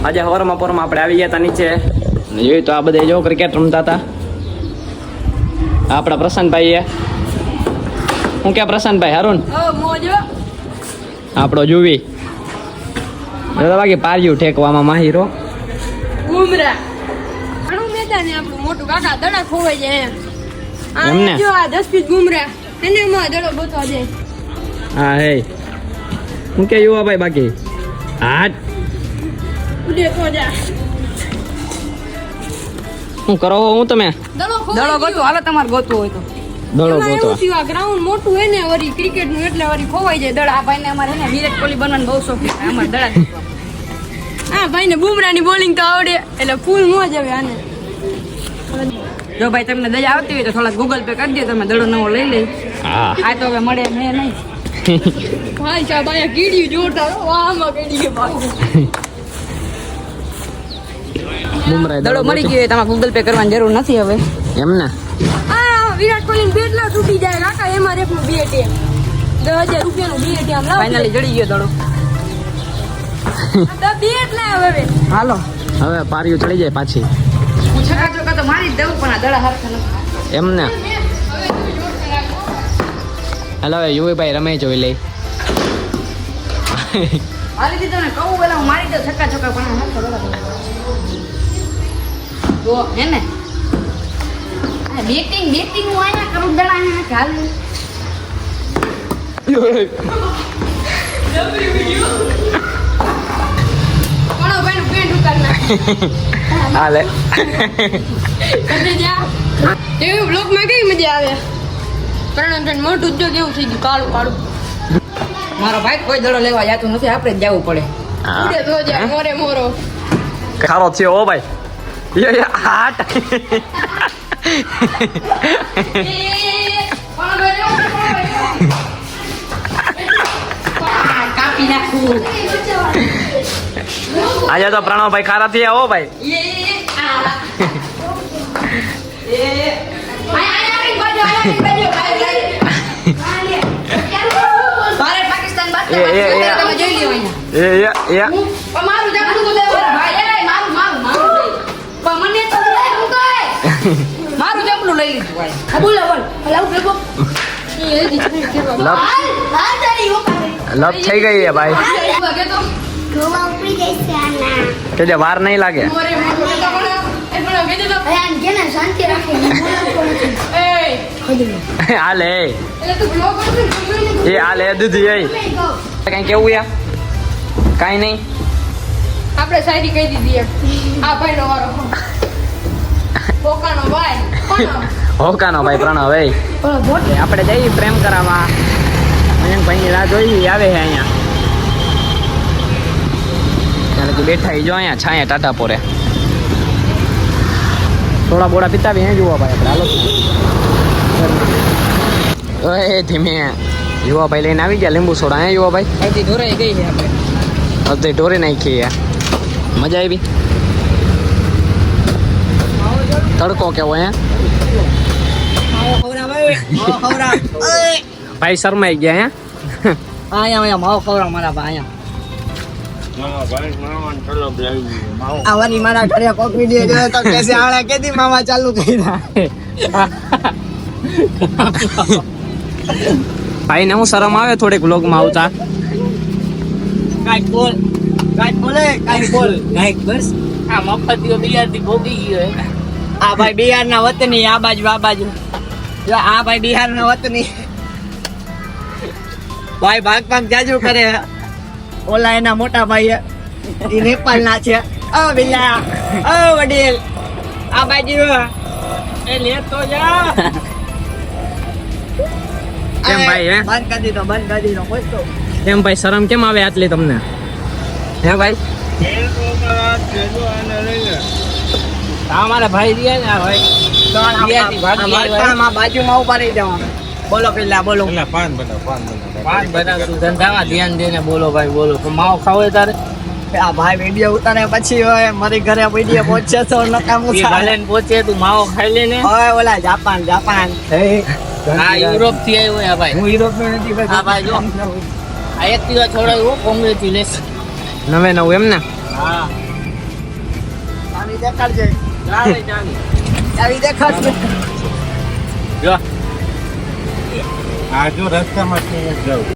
આજે હવારમાં પોરમાં આપણે આવી ગયા હતા નીચે જોયું તો આ બધા જો ક્રિકેટ રમતા હતા આપણા પ્રશાંતભાઈ હું ક્યાં પ્રશાંતભાઈ હારું આપણો જુવી બાકી પાર્યું ઠેકવામાં માહિરો બુમરા ઘણું મેદાન આપણું મોટું કાકા દડા ખોવાઈ જાય એમને જો આ 10 પીસ બુમરા એને માં દડો ગોતવા દે હા હે હું કે યુવા ભાઈ બાકી હાટ ઉડે તો જા હું કરો હું તમે દડો ગોતો હાલો તમારે ગોતવો હોય તો દડો ગોતવા ગ્રાઉન્ડ મોટું હોય ને વરી ક્રિકેટ નું એટલે વરી ખોવાઈ જાય દડા આ ભાઈને અમારે ને વિરાટ કોહલી બનવાનું બહુ શોખ છે અમાર દડા હા ભાઈને બુમરાની બોલિંગ તો આવડે એટલે ફૂલ મોજ આવે આને જો ભાઈ તમને દયા આવતી હોય તો થોડા ગૂગલ પે કરી દો તમે દડો નવો લઈ લે હા આ તો હવે મળે નહીં ભાઈ સાહેબ આ કીડી જોતા વાહમાં કીડી ભાઈ બુમરાહ દડો મળી ગયો તમારે ગૂગલ પે કરવાની જરૂર નથી હવે એમ ને આ વિરાટ કોહલી બેટલા તૂટી જાય કાકા એમાં રેપનું બે ટેમ 10,000 રૂપિયાનું બે ટેમ લાવ ફાઇનલી જડી ગયો દડો તો બે એટલે હવે હાલો હવે પાર્યું ચડી જાય પાછી હું છકા ચોકા તો મારી જ દઉં પણ આ દડા હાથ નથી એમ ને હાલો હવે યુવીભાઈ રમે જોઈ લે હાલી દીધો ને કહું પેલા હું મારી દઉં છક્કા ચોકા પણ હાથ દડા તો હે ને બેટિંગ હું આયા કરું દડા ને હાલ કોનો ભાઈનું પેન્ટ ઉતાર નાખ હાલે કરી જા એવું બ્લોગ માં કઈ મજા આવે કારણ મોટું જ કેવું થઈ ગયું કાળું કાળું મારો ભાઈ કોઈ દડો લેવા જાતું નથી આપણે જ જવું પડે ઉડે તો જા મોરે મોરો ખારો છે ઓ ભાઈ યે હાટ કાપી નાખું આજે તો પ્રણવભાઈ ખારા થયા હો ભાઈ ભારત પાકિસ્તાન બાદ તમે જોઈ લ્યો અહીંયા મારું જમણું તો ભાઈ મારું પણ મને તો હું કહે મારું જમણું લઈ લીધું ભાઈ બોલ હલાવ ભેગો લપ થઈ ગઈ છે ભાઈ કે જે વાર નહીં લાગે હાલે એ હાલે દીદી એ કઈ કેવું યા કઈ નહીં આપણે શાયરી કહી દીધી આ ભાઈ નો વારો પોકાનો ભાઈ હોકાનો ભાઈ પ્રણવ એ આપણે જઈએ પ્રેમ કરાવવા ભાઈની રાહ જોઈ આવે છે અહીંયા ત્યારે કે બેઠા જો અહીંયા છાયા ટાટા પોરે થોડા બોડા પીતા બી જુઓ ભાઈ આપણે હાલો ઓય ધીમે યુવા ભાઈ લઈને આવી ગયા લીંબુ સોડા અહીંયા યુવા ભાઈ અહીંથી ઢોરાઈ ગઈ છે આપણે અડધી ઢોરી નાખી મજા આવી તડકો કેવો ભાઈ શરમાઈ ગયા અહીંયા માવો ખવડાવ મારા ભાઈ આવવાની મારા ઘરે કોક વિડિયો જોયો તો કેસે આળા કેદી મામા ચાલુ કર્યા ભાઈ ને હું શરમ આવે થોડીક વ્લોગમાં આવતા કાઈ બોલ બસ આ મફતીઓ બિહાર થી ભોગી ગયો આ ભાઈ બિહાર ના વતની આ બાજુ જો આ ભાઈ બિહાર ના વતની ભાઈ ભાગ જાજુ કરે ઓલા એના મોટા ભાઈ એ નેપાળ ના છે બિલા વડીલ આ બાજુ એ લે તો જા કેમ ભાઈ બંધ કરી દીધો પૂછતો કેમ ભાઈ શરમ કેમ આવે આટલી તમને હે ભાઈ અમારા ભાઈ રહ્યા ને ભાઈ બાજુમાં ઉભા રહી જવાનું બોલો પેલા બોલો પાન બધા ધંધામાં ધ્યાન દઈને બોલો ભાઈ બોલો માવો ખાવો તારે આ ભાઈ વિડીયો ઉતારે પછી હોય મારી ઘરે વિડીયો પહોંચે તો નકામું ભલે પહોંચે તું માવો ખાઈ લે ને હવે ઓલા જાપાન હા યુરોપ થી આવ્યો ભાઈ હું યુરોપ નો નથી હા ભાઈ જો આ એક દિવસ છોડાયું કોંગ્રેચ્યુલેશન નવે નવું એમ ને હા દેખાડજે ચાવી દેખાડજે જો આ જો રસ્તામાં છે જવું